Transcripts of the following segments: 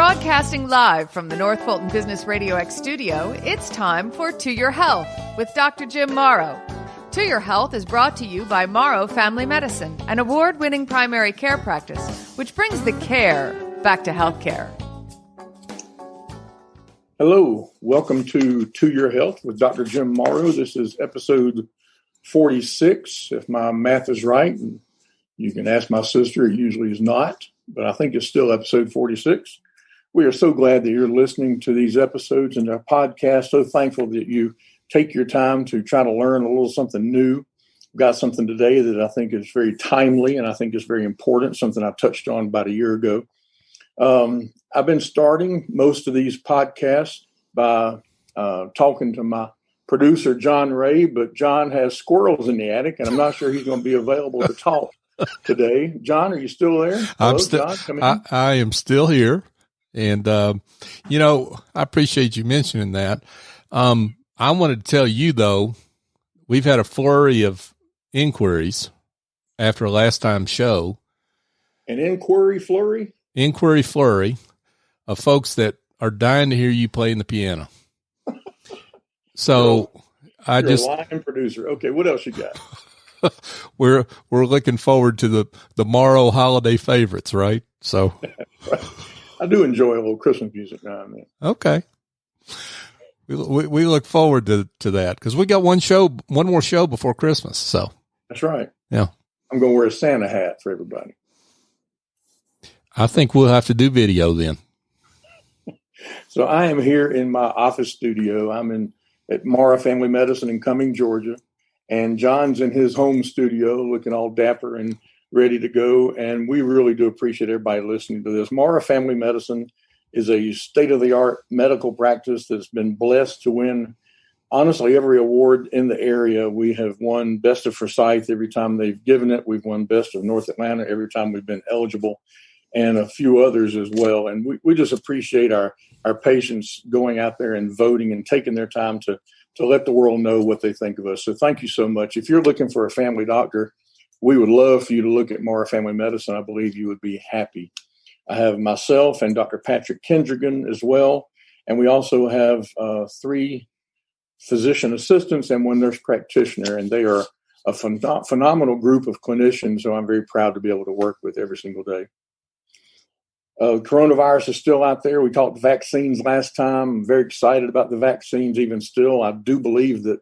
Broadcasting live from the North Fulton Business RadioX studio, it's time for To Your Health with Dr. Jim Morrow. To Your Health is brought to you by Morrow Family Medicine, an award-winning primary care practice, which brings the care back to healthcare. Hello, welcome to Your Health with Dr. Jim Morrow. This is episode 46, if my math is right. And you can ask my sister, it usually is not, but I think it's still episode 46. We are so glad that you're listening to these episodes and our podcast. So thankful that you take your time to try to learn a little something new. I've got something today that I think is very timely and I think is very important, something I touched on about a year ago. I've been starting most of these podcasts by talking to my producer, John Ray, but John has squirrels in the attic, and I'm not sure he's going to be available to talk today. John, are you still there? Hello, John, come in. I am still here. And, I appreciate you mentioning that. I wanted to tell you, though, we've had a flurry of inquiries after last time's show. An inquiry flurry? Inquiry flurry of folks that are dying to hear you playing the piano. So you're a lying producer. Okay, what else you got? We're looking forward to the Morrow holiday favorites, right? So right. I do enjoy a little Christmas music now and then. Okay. We look forward to that because we got one more show before Christmas. So that's right. Yeah. I'm going to wear a Santa hat for everybody. I think we'll have to do video then. So I am here in my office studio. I'm at Morrow Family Medicine in Cumming, Georgia. And John's in his home studio looking all dapper and ready to go. And we really do appreciate everybody listening to this. Morrow Family Medicine is a state-of-the-art medical practice that's been blessed to win, honestly, every award in the area. We have won Best of Forsyth every time they've given it. We've won Best of North Atlanta every time we've been eligible, and a few others as well. And we just appreciate our patients going out there and voting and taking their time to let the world know what they think of us. So thank you so much. If you're looking for a family doctor, we would love for you to look at Morrow Family Medicine. I believe you would be happy. I have myself and Dr. Patrick Kendrigan as well. And we also have 3 physician assistants and 1 nurse practitioner. And they are a phenomenal group of clinicians who I'm very proud to be able to work with every single day. Coronavirus is still out there. We talked vaccines last time. I'm very excited about the vaccines even still. I do believe that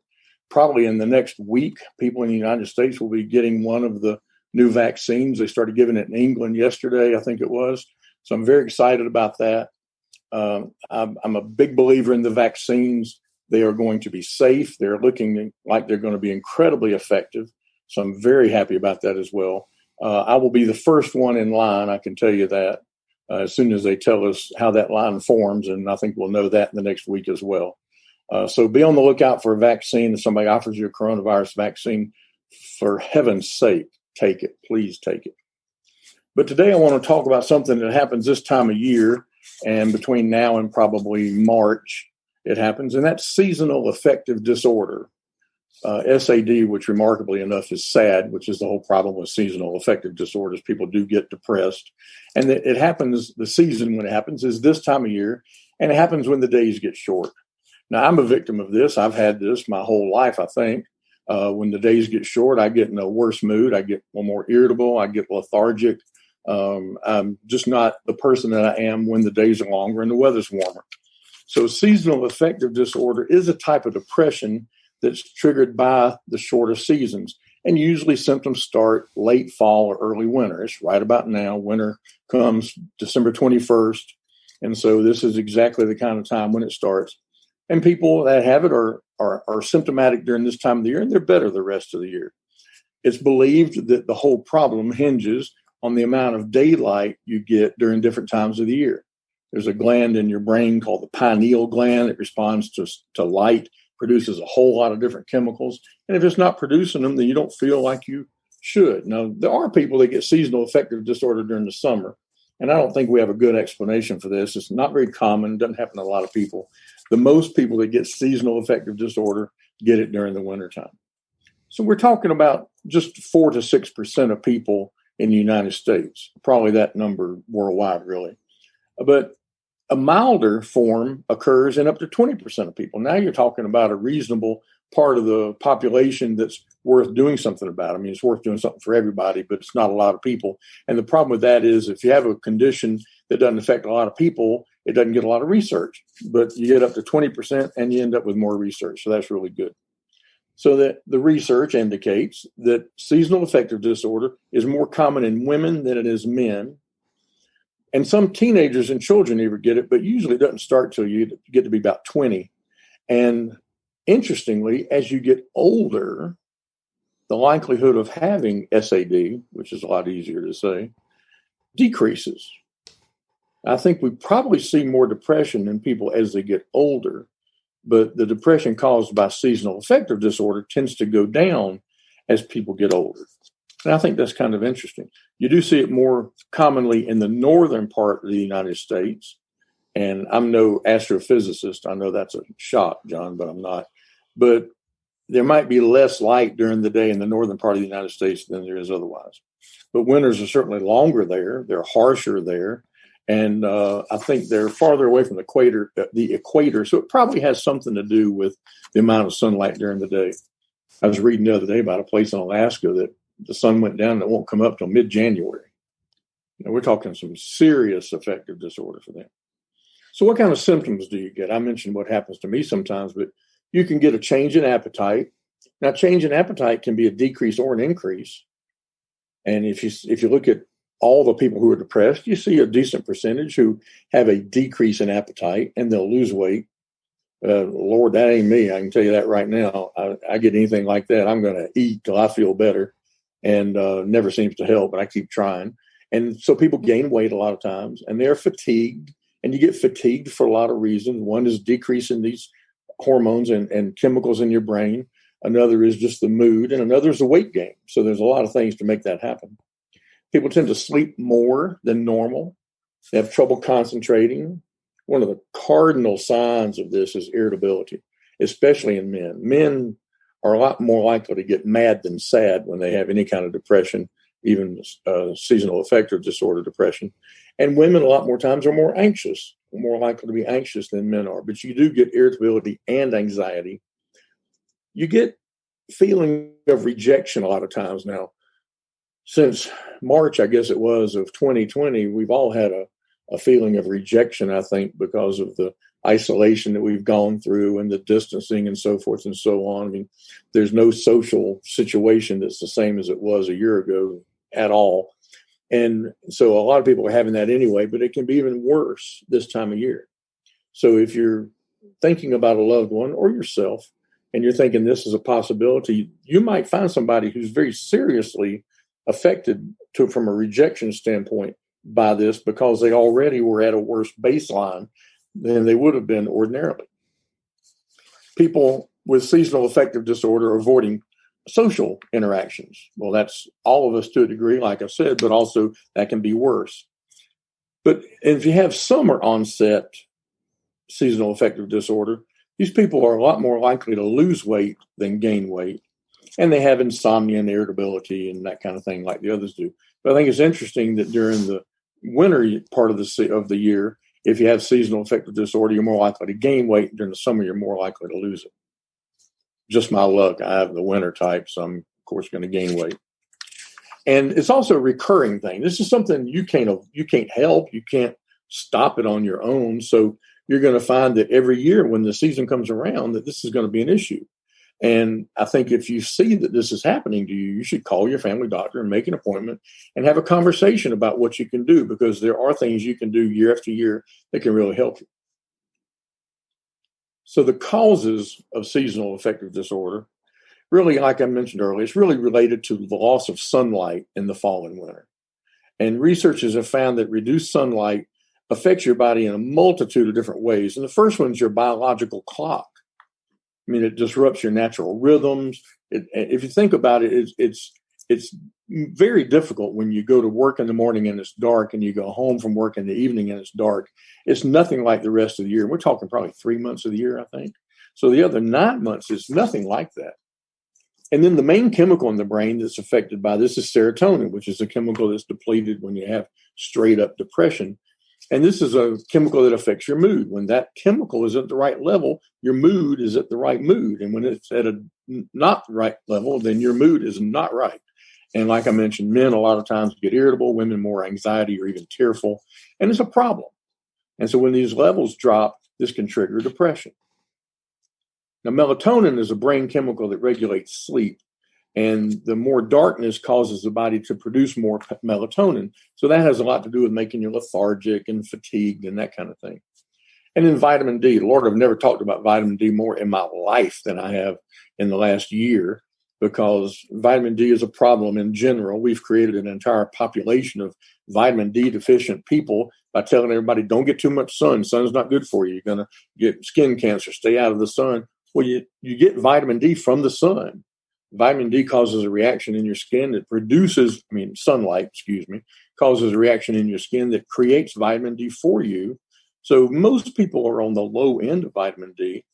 probably in the next week, people in the United States will be getting one of the new vaccines. They started giving it in England yesterday, I think it was. So I'm very excited about that. I'm a big believer in the vaccines. They are going to be safe. They're looking like they're going to be incredibly effective. So I'm very happy about that as well. I will be the first one in line, I can tell you that. As soon as they tell us how that line forms, and I think we'll know that in the next week as well. So be on the lookout for a vaccine. If somebody offers you a coronavirus vaccine, for heaven's sake, take it. Please take it. But today I want to talk about something that happens this time of year, and between now and probably March, it happens, and that's Seasonal Affective Disorder. SAD, which remarkably enough is SAD, which is the whole problem with seasonal affective disorders. People do get depressed. And it happens, the season when it happens is this time of year, and it happens when the days get short. Now, I'm a victim of this. I've had this my whole life, I think. When the days get short, I get in a worse mood. I get a little more irritable. I get lethargic. I'm just not the person that I am when the days are longer and the weather's warmer. So seasonal affective disorder is a type of depression that's triggered by the shorter seasons. And usually symptoms start late fall or early winter. It's right about now. Winter comes December 21st. And so this is exactly the kind of time when it starts. And people that have it are symptomatic during this time of the year, and they're better the rest of the year. It's believed that the whole problem hinges on the amount of daylight you get during different times of the year. There's a gland in your brain called the pineal gland. It responds to light, produces a whole lot of different chemicals. And if it's not producing them, then you don't feel like you should. Now, there are people that get seasonal affective disorder during the summer. And I don't think we have a good explanation for this. It's not very common. It doesn't happen to a lot of people. The most people that get seasonal affective disorder get it during the wintertime. So we're talking about just 4 to 6% of people in the United States, probably that number worldwide, really. But a milder form occurs in up to 20% of people. Now you're talking about a reasonable part of the population that's worth doing something about. I mean, it's worth doing something for everybody, but it's not a lot of people. And the problem with that is if you have a condition that doesn't affect a lot of people, it doesn't get a lot of research. But you get up to 20% and you end up with more research. So that's really good. So that the research indicates that seasonal affective disorder is more common in women than it is men. And some teenagers and children even get it, but usually it doesn't start till you get to be about 20. And interestingly, as you get older, the likelihood of having SAD, which is a lot easier to say, decreases. I think we probably see more depression in people as they get older, but the depression caused by seasonal affective disorder tends to go down as people get older. And I think that's kind of interesting. You do see it more commonly in the northern part of the United States. And I'm no astrophysicist. I know that's a shock, John, but I'm not. But there might be less light during the day in the northern part of the United States than there is otherwise. But winters are certainly longer there. They're harsher there. And I think they're farther away from the equator. So it probably has something to do with the amount of sunlight during the day. I was reading the other day about a place in Alaska that the sun went down and it won't come up till mid-January. We're talking some serious affective disorder for them. So what kind of symptoms do you get? I mentioned what happens to me sometimes, but you can get a change in appetite. Now, change in appetite can be a decrease or an increase. And if you look at all the people who are depressed, you see a decent percentage who have a decrease in appetite and they'll lose weight. Lord, that ain't me. I can tell you that right now. I get anything like that, I'm going to eat till I feel better, and never seems to help, but I keep trying. And so people gain weight a lot of times, and they're fatigued, and you get fatigued for a lot of reasons. One is decreasing these hormones and chemicals in your brain. Another is just the mood, and another is the weight gain. So there's a lot of things to make that happen. People tend to sleep more than normal. They have trouble concentrating. One of the cardinal signs of this is irritability, especially in men. Men are a lot more likely to get mad than sad when they have any kind of depression, even seasonal affective disorder depression. And women a lot more times are more anxious, more likely to be anxious than men are. But you do get irritability and anxiety. You get feeling of rejection a lot of times now. Since March, I guess it was, of 2020, we've all had a feeling of rejection, I think, because of the isolation that we've gone through and the distancing and so forth and so on. I mean, there's no social situation that's the same as it was a year ago at all. And so a lot of people are having that anyway, but it can be even worse this time of year. So if you're thinking about a loved one or yourself, and you're thinking this is a possibility, you might find somebody who's very seriously affected from a rejection standpoint by this, because they already were at a worse baseline than they would have been ordinarily. People with seasonal affective disorder are avoiding social interactions. Well, that's all of us to a degree, like I said, but also that can be worse. But if you have summer onset seasonal affective disorder, these people are a lot more likely to lose weight than gain weight. And they have insomnia and irritability and that kind of thing like the others do. But I think it's interesting that during the winter part of the year, if you have seasonal affective disorder, you're more likely to gain weight. During the summer, you're more likely to lose it. Just my luck. I have the winter type, so I'm, of course, going to gain weight. And it's also a recurring thing. This is something you can't help. You can't stop it on your own. So you're going to find that every year when the season comes around, that this is going to be an issue. And I think if you see that this is happening to you, you should call your family doctor and make an appointment and have a conversation about what you can do, because there are things you can do year after year that can really help you. So the causes of seasonal affective disorder, really, like I mentioned earlier, it's really related to the loss of sunlight in the fall and winter. And researchers have found that reduced sunlight affects your body in a multitude of different ways. And the first one is your biological clock. I mean, it disrupts your natural rhythms. If you think about it, it's very difficult when you go to work in the morning and it's dark, and you go home from work in the evening and it's dark. It's nothing like the rest of the year. And we're talking probably 3 months of the year, I think. So the other 9 months is nothing like that. And then the main chemical in the brain that's affected by this is serotonin, which is a chemical that's depleted when you have straight up depression. And this is a chemical that affects your mood. When that chemical is at the right level, your mood is at the right mood. And when it's at a not right level, then your mood is not right. And like I mentioned, men a lot of times get irritable, women more anxiety or even tearful. And it's a problem. And so when these levels drop, this can trigger depression. Now, melatonin is a brain chemical that regulates sleep. And the more darkness causes the body to produce more melatonin. So that has a lot to do with making you lethargic and fatigued and that kind of thing. And then vitamin D. Lord, I've never talked about vitamin D more in my life than I have in the last year, because vitamin D is a problem in general. We've created an entire population of vitamin D deficient people by telling everybody, don't get too much sun. Sun's not good for you. You're going to get skin cancer. Stay out of the sun. Well, you get vitamin D from the sun. Vitamin D causes a reaction in your skin that sunlight, causes a reaction in your skin that creates vitamin D for you. So most people are on the low end of vitamin D,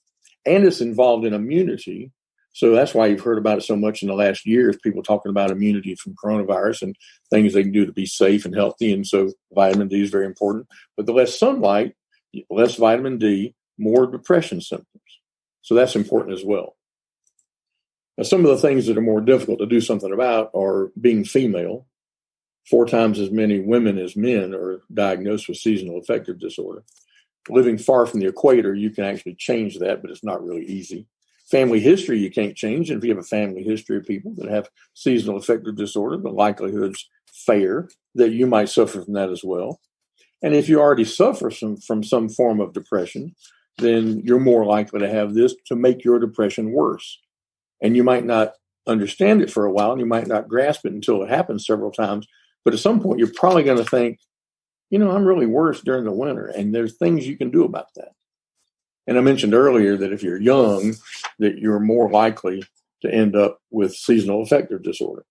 and it's involved in immunity. So that's why you've heard about it so much in the last year, is people talking about immunity from coronavirus and things they can do to be safe and healthy. And so vitamin D is very important. But the less sunlight, less vitamin D, more depression symptoms. So that's important as well. Now, some of the things that are more difficult to do something about are being female. 4 times as many women as men are diagnosed with seasonal affective disorder. Living far from the equator, you can actually change that, but it's not really easy. Family history, you can't change. And if you have a family history of people that have seasonal affective disorder, the likelihood's fair that you might suffer from that as well. And if you already suffer from some form of depression, then you're more likely to have this to make your depression worse. And you might not understand it for a while, and you might not grasp it until it happens several times. But at some point, you're probably going to think, I'm really worse during the winter, and there's things you can do about that. And I mentioned earlier that if you're young, that you're more likely to end up with seasonal affective disorder.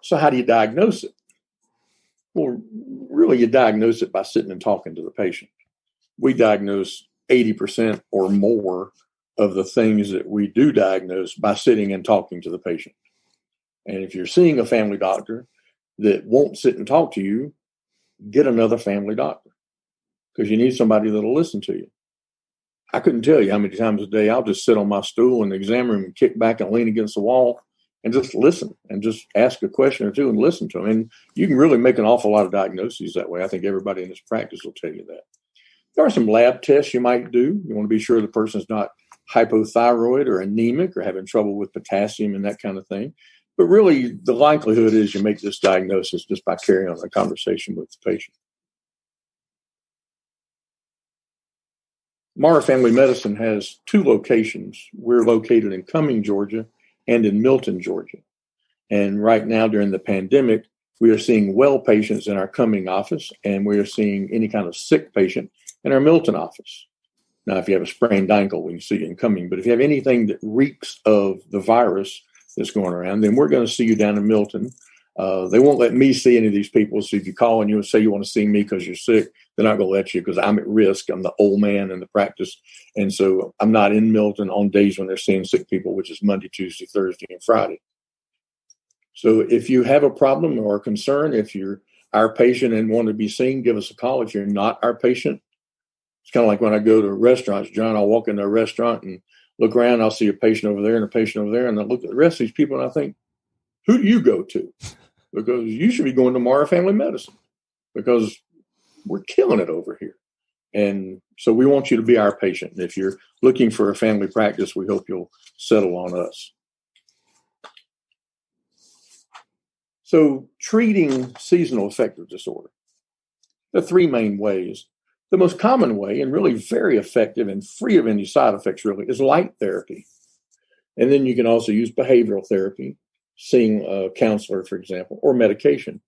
So how do you diagnose it? Well, really, you diagnose it by sitting and talking to the patient. We diagnose 80% or more of the things that we do diagnose by sitting and talking to the patient. And if you're seeing a family doctor that won't sit and talk to you, get another family doctor, because you need somebody that'll listen to you. I couldn't tell you how many times a day I'll just sit on my stool in the exam room and kick back and lean against the wall and just listen and just ask a question or two and listen to them. And you can really make an awful lot of diagnoses that way. I think everybody in this practice will tell you that. There are some lab tests you might do. You want to be sure the person's not hypothyroid or anemic or having trouble with potassium and that kind of thing. But really, the likelihood is you make this diagnosis just by carrying on a conversation with the patient. Morrow Family Medicine has 2 locations. We're located in Cumming, Georgia, and in Milton, Georgia. And right now, during the pandemic, we are seeing well patients in our Cumming office, and we are seeing any kind of sick patient in our Milton office. Now, if you have a sprained ankle, we can see you in Cumming. But if you have anything that reeks of the virus that's going around, then we're going to see you down in Milton. They won't let me see any of these people. So if you call and you say you want to see me because you're sick, they're not going to let you, because I'm at risk. I'm the old man in the practice. And so I'm not in Milton on days when they're seeing sick people, which is Monday, Tuesday, Thursday, and Friday. So if you have a problem or a concern, if you're our patient and want to be seen, give us a call. If you're not our patient, it's kind of like when I go to restaurants, John, I'll walk into a restaurant and look around, I'll see a patient over there and a patient over there, and I look at the rest of these people and I think, who do you go to? Because you should be going to Morrow Family Medicine, because we're killing it over here. And so we want you to be our patient. And if you're looking for a family practice, we hope you'll settle on us. So treating seasonal affective disorder, there are 3 main ways. The most common way, and really very effective and free of any side effects really, is light therapy. And then you can also use behavioral therapy, seeing a counselor, for example, or medication.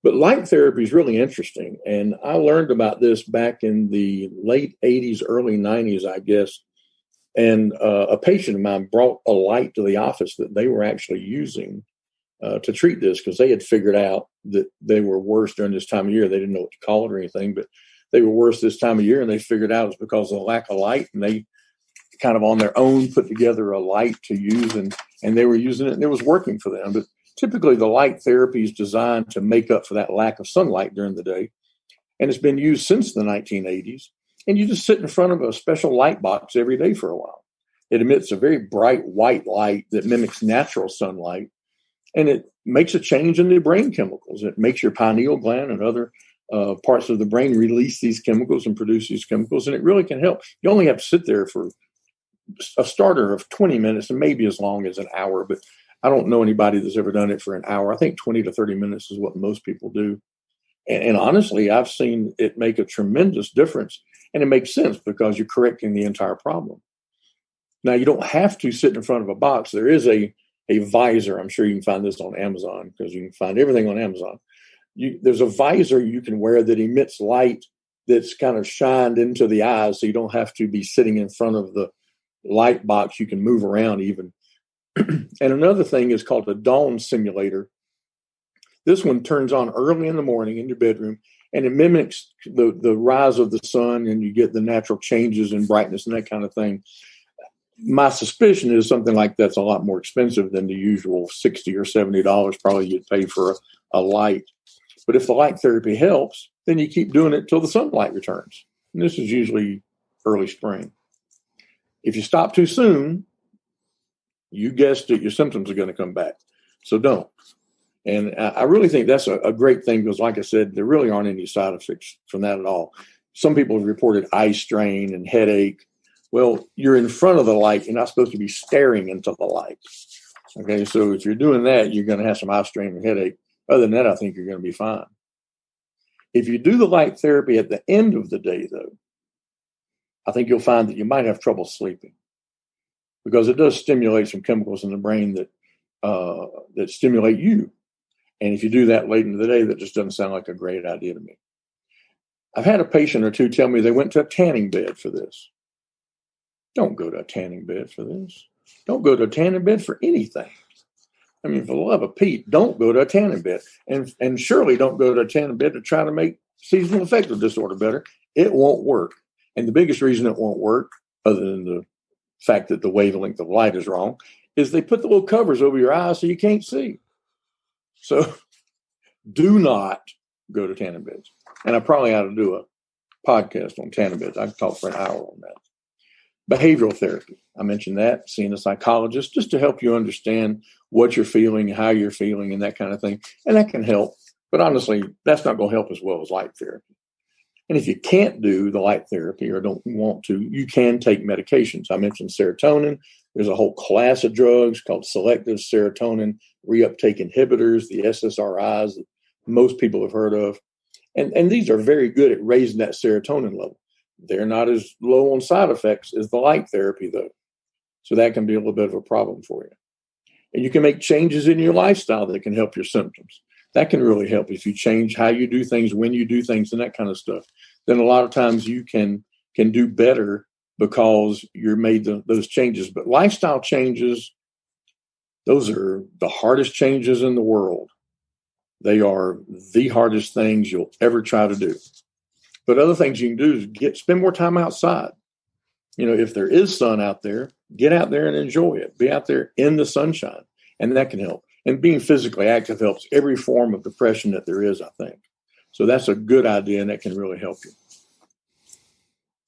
But light therapy is really interesting. And I learned about this back in the late 80s, early 90s, I guess. And a patient of mine brought a light to the office that they were actually using to treat this, because they had figured out that they were worse during this time of year. They didn't know what to call it or anything, but they were worse this time of year, and they figured out it was because of the lack of light. And they kind of on their own put together a light to use, and they were using it, and it was working for them. But Typically, the light therapy is designed to make up for that lack of sunlight during the day, and it's been used since the 1980s. And you just sit in front of a special light box every day for a while. It emits a very bright white light that mimics natural sunlight, and it makes a change in the brain chemicals. It makes your pineal gland and other parts of the brain release these chemicals and produce these chemicals, and it really can help. You only have to sit there for a starter of 20 minutes and maybe as long as an hour, but I don't know anybody that's ever done it for an hour. I think 20 to 30 minutes is what most people do. And honestly, I've seen it make a tremendous difference, and it makes sense because you're correcting the entire problem. Now, you don't have to sit in front of a box. There is a visor. I'm sure you can find this on Amazon because you can find everything on Amazon. There's a visor you can wear that emits light that's kind of shined into the eyes, so you don't have to be sitting in front of the light box. You can move around even. And another thing is called a dawn simulator. This one turns on early in the morning in your bedroom, and it mimics the rise of the sun, and you get the natural changes in brightness and that kind of thing. My suspicion is something like that's a lot more expensive than the usual $60 or $70 probably you'd pay for a light. But if the light therapy helps, then you keep doing it till the sunlight returns. And this is usually early spring. If you stop too soon, you guessed it, your symptoms are going to come back. So don't. And I really think that's a great thing because, like I said, there really aren't any side effects from that at all. Some people have reported eye strain and headache. Well, you're in front of the light. You're not supposed to be staring into the light. Okay, so if you're doing that, you're going to have some eye strain and headache. Other than that, I think you're going to be fine. If you do the light therapy at the end of the day, though, I think you'll find that you might have trouble sleeping because it does stimulate some chemicals in the brain that stimulate you. And if you do that late in the day, that just doesn't sound like a great idea to me. I've had a patient or two tell me they went to a tanning bed for this. Don't go to a tanning bed for this. Don't go to a tanning bed for anything. I mean, for the love of Pete, don't go to a tanning bed. And surely don't go to a tanning bed to try to make seasonal affective disorder better. It won't work. And the biggest reason it won't work, other than the fact that the wavelength of light is wrong, is they put the little covers over your eyes so you can't see. So do not go to tanning beds. And I probably ought to do a podcast on tanning beds. I could talk for an hour on that. Behavioral therapy. I mentioned that, seeing a psychologist just to help you understand what you're feeling, how you're feeling, and that kind of thing. And that can help. But honestly, that's not going to help as well as light therapy. And if you can't do the light therapy or don't want to, you can take medications. I mentioned serotonin. There's a whole class of drugs called selective serotonin reuptake inhibitors, the SSRIs that most people have heard of. And these are very good at raising that serotonin level. They're not as low on side effects as the light therapy, though. So that can be a little bit of a problem for you. And you can make changes in your lifestyle that can help your symptoms. That can really help if you change how you do things, when you do things, and that kind of stuff. Then a lot of times you can do better because you're made those changes. But lifestyle changes, those are the hardest changes in the world. They are the hardest things you'll ever try to do. But other things you can do is spend more time outside. You know, if there is sun out there, get out there and enjoy it. Be out there in the sunshine, and that can help. And being physically active helps every form of depression that there is, I think. So that's a good idea, and that can really help you.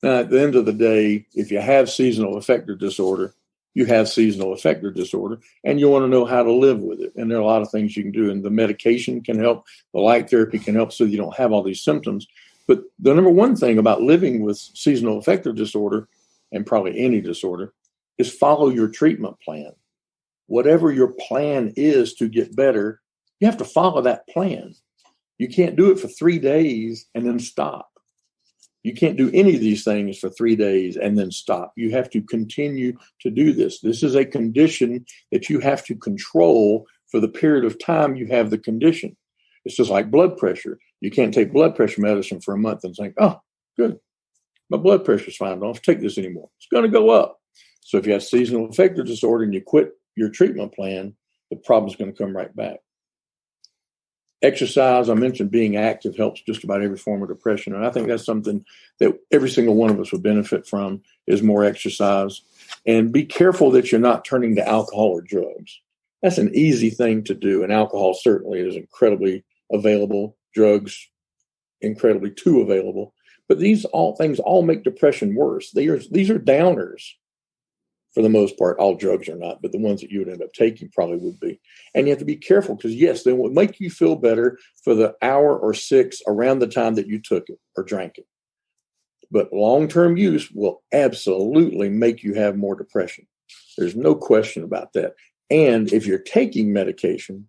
Now, at the end of the day, if you have seasonal affective disorder, you have seasonal affective disorder, and you want to know how to live with it. And there are a lot of things you can do, and the medication can help. The light therapy can help so you don't have all these symptoms. But the number one thing about living with seasonal affective disorder, and probably any disorder, is follow your treatment plan. Whatever your plan is to get better, you have to follow that plan. You can't do it for 3 days and then stop. You can't do any of these things for 3 days and then stop. You have to continue to do this. This is a condition that you have to control for the period of time you have the condition. It's just like blood pressure. You can't take blood pressure medicine for a month and think, oh, good, my blood pressure's fine. I don't have to take this anymore. It's going to go up. So if you have seasonal affective disorder and you quit your treatment plan, the problem's going to come right back. Exercise, I mentioned being active helps just about every form of depression. And I think that's something that every single one of us would benefit from is more exercise. And be careful that you're not turning to alcohol or drugs. That's an easy thing to do. And alcohol certainly is incredibly available. Drugs, incredibly too available. But these things all make depression worse. These are downers for the most part. All drugs are not, but the ones that you would end up taking probably would be. And you have to be careful because, yes, they will make you feel better for the hour or 6 around the time that you took it or drank it. But long-term use will absolutely make you have more depression. There's no question about that. And if you're taking medication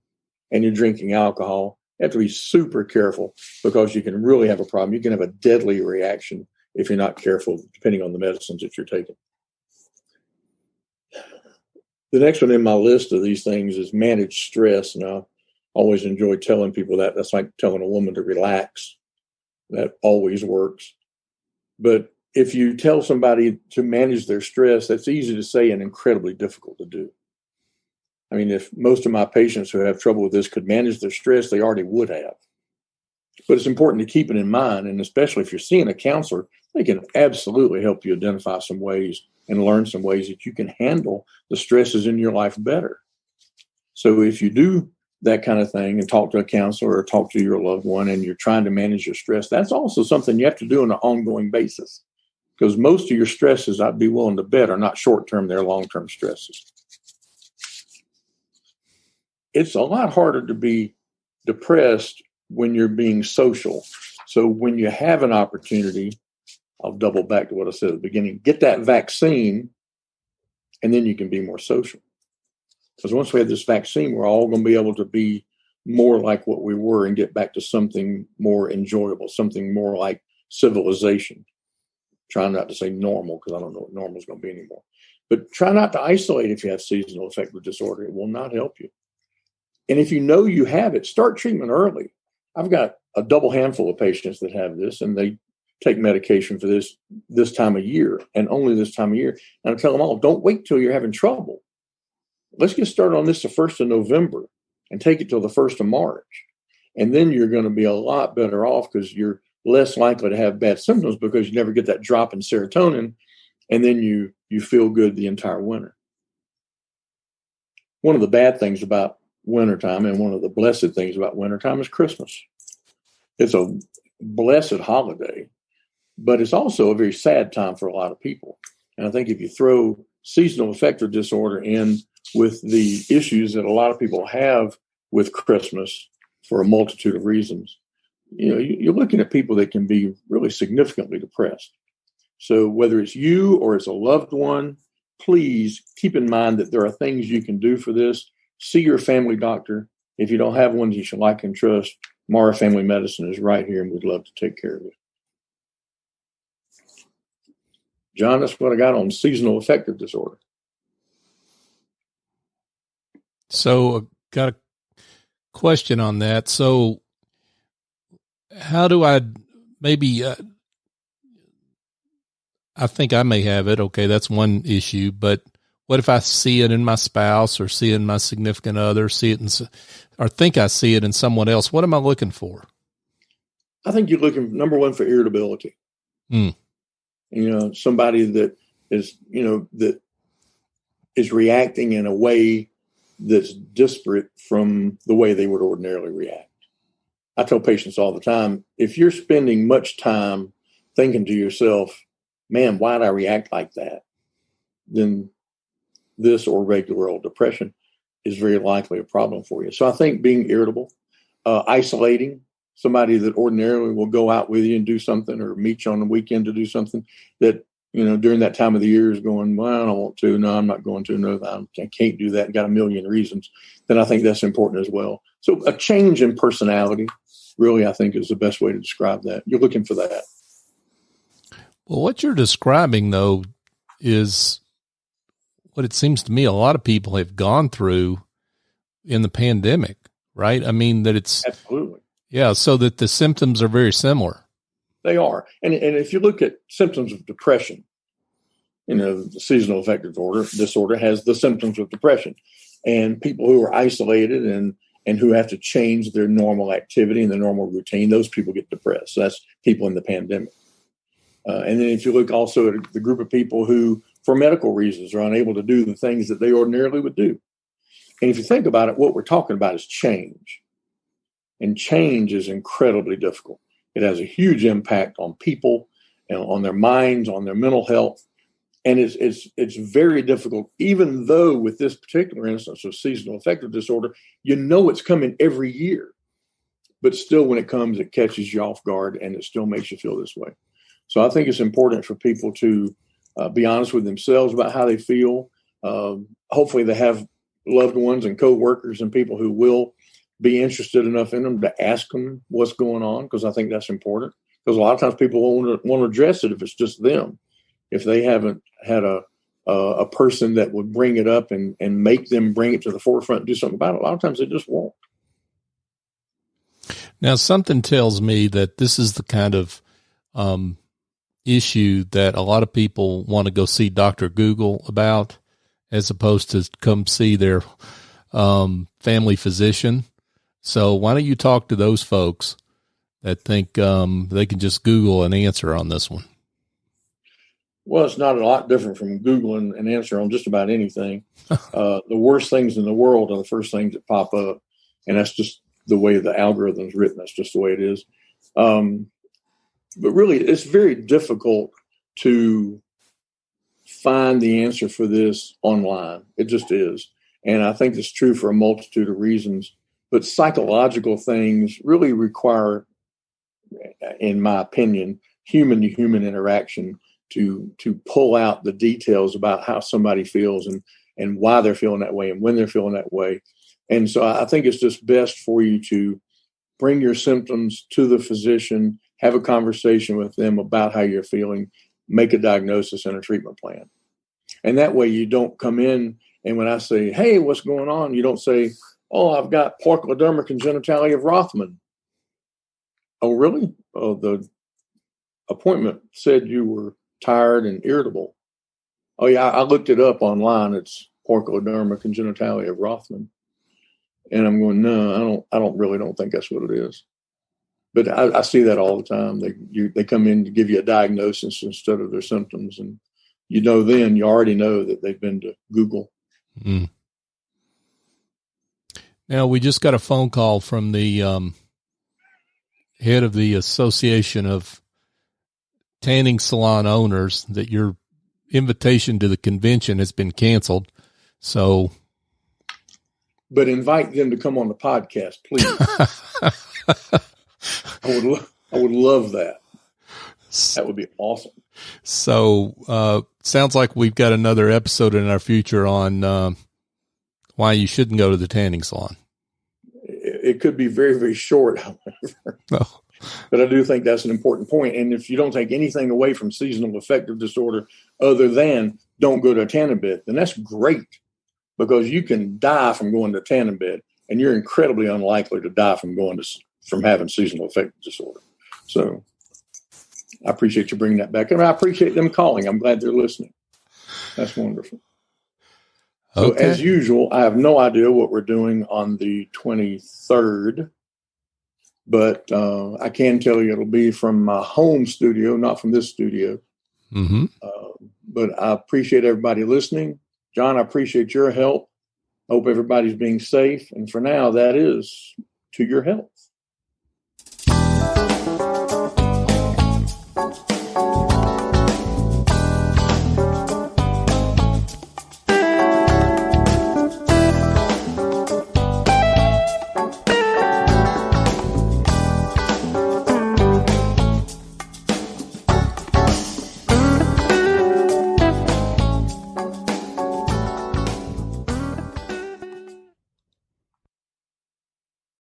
and you're drinking alcohol, you have to be super careful because you can really have a problem. You can have a deadly reaction if you're not careful, depending on the medicines that you're taking. The next one in my list of these things is manage stress. And I always enjoy telling people that. That's like telling a woman to relax. That always works. But if you tell somebody to manage their stress, that's easy to say and incredibly difficult to do. I mean, if most of my patients who have trouble with this could manage their stress, they already would have. But it's important to keep it in mind, and especially if you're seeing a counselor, they can absolutely help you identify some ways and learn some ways that you can handle the stresses in your life better. So if you do that kind of thing and talk to a counselor or talk to your loved one and you're trying to manage your stress, that's also something you have to do on an ongoing basis. Because most of your stresses, I'd be willing to bet, are not short-term, they're long-term stresses. It's a lot harder to be depressed when you're being social. So when you have an opportunity, I'll double back to what I said at the beginning, get that vaccine, and then you can be more social. Because once we have this vaccine, we're all going to be able to be more like what we were and get back to something more enjoyable, something more like civilization. Trying not to say normal, because I don't know what normal is going to be anymore. But try not to isolate if you have seasonal affective disorder. It will not help you. And if you know you have it, start treatment early. I've got a double handful of patients that have this, and they take medication for this time of year, and only this time of year. And I tell them all, don't wait till you're having trouble. Let's get started on this the 1st of November and take it till the 1st of March. And then you're going to be a lot better off because you're less likely to have bad symptoms because you never get that drop in serotonin, and then you feel good the entire winter. One of the bad things about wintertime and one of the blessed things about wintertime is Christmas. It's a blessed holiday, but it's also a very sad time for a lot of people. And I think if you throw seasonal affective disorder in with the issues that a lot of people have with Christmas for a multitude of reasons, you're looking at people that can be really significantly depressed. So whether it's you or it's a loved one, please keep in mind that there are things you can do for this. See your family doctor. If you don't have one that you should like and trust, Morrow Family Medicine is right here, and we'd love to take care of you. John, that's what I got on seasonal affective disorder. So, got a question on that. So, how do I maybe, I think I may have it. Okay, that's one issue. But what if I see it in my spouse or see it in my significant other, or think I see it in someone else? What am I looking for? I think you're looking, number one, for irritability. Somebody that is, that is reacting in a way that's disparate from the way they would ordinarily react. I tell patients all the time, if you're spending much time thinking to yourself, man, why did I react like that? Then this or regular old depression is very likely a problem for you. So I think being irritable, isolating, somebody that ordinarily will go out with you and do something or meet you on the weekend to do something that, during that time of the year is going, well, I don't want to. No, I'm not going to. No, I can't do that. Got a million reasons. Then I think that's important as well. So a change in personality really, I think, is the best way to describe that. You're looking for that. Well, what you're describing, though, is what it seems to me a lot of people have gone through in the pandemic, right? I mean, that it's absolutely. Yeah. So that the symptoms are very similar. They are. And if you look at symptoms of depression, the seasonal affective disorder has the symptoms of depression. And people who are isolated and who have to change their normal activity and their normal routine, those people get depressed. So that's people in the pandemic. And then if you look also at the group of people who, for medical reasons, are unable to do the things that they ordinarily would do. And if you think about it, what we're talking about is change. And change is incredibly difficult. It has a huge impact on people and on their minds, on their mental health. And it's very difficult, even though with this particular instance of seasonal affective disorder, you know it's coming every year. But still, when it comes, it catches you off guard and it still makes you feel this way. So I think it's important for people to be honest with themselves about how they feel. Hopefully they have loved ones and coworkers and people who will be interested enough in them to ask them what's going on, because I think that's important. Because a lot of times people won't want to address it if it's just them. If they haven't had a person that would bring it up and make them bring it to the forefront and do something about it, a lot of times they just won't. Now, something tells me that this is the kind of issue that a lot of people want to go see Dr. Google about, as opposed to come see their family physician. So why don't you talk to those folks that think they can just Google an answer on this one? Well, it's not a lot different from Googling an answer on just about anything. The worst things in the world are the first things that pop up, and that's just the way the algorithm is written. That's just the way it is. But really, it's very difficult to find the answer for this online. It just is. And I think it's true for a multitude of reasons. But psychological things really require, in my opinion, human-to-human interaction to pull out the details about how somebody feels and why they're feeling that way and when they're feeling that way. And so I think it's just best for you to bring your symptoms to the physician, have a conversation with them about how you're feeling, make a diagnosis and a treatment plan. And that way you don't come in and when I say, hey, what's going on? You don't say, oh, I've got poikiloderma congenitalia of Rothman. Oh, really? Oh, the appointment said you were tired and irritable. Oh, yeah, I looked it up online. It's poikiloderma congenitalia of Rothman. And I'm going, no, I don't think that's what it is. But I see that all the time. They come in to give you a diagnosis instead of their symptoms. And you already know that they've been to Google. Mm. Now, we just got a phone call from the head of the Association of Tanning Salon Owners that your invitation to the convention has been canceled. So, but invite them to come on the podcast, please. I would love that. That would be awesome. So, sounds like we've got another episode in our future on why you shouldn't go to the tanning salon. It could be very, very short, however. Oh. But I do think that's an important point. And if you don't take anything away from seasonal affective disorder other than don't go to a tanning bed, then that's great, because you can die from going to a tanning bed, and you're incredibly unlikely to die from having seasonal affective disorder. So I appreciate you bringing that back. And I appreciate them calling. I'm glad they're listening. That's wonderful. So okay. As usual, I have no idea what we're doing on the 23rd. But I can tell you it'll be from my home studio, not from this studio. Mm-hmm. But I appreciate everybody listening. John, I appreciate your help. Hope everybody's being safe. And for now, that is to your health.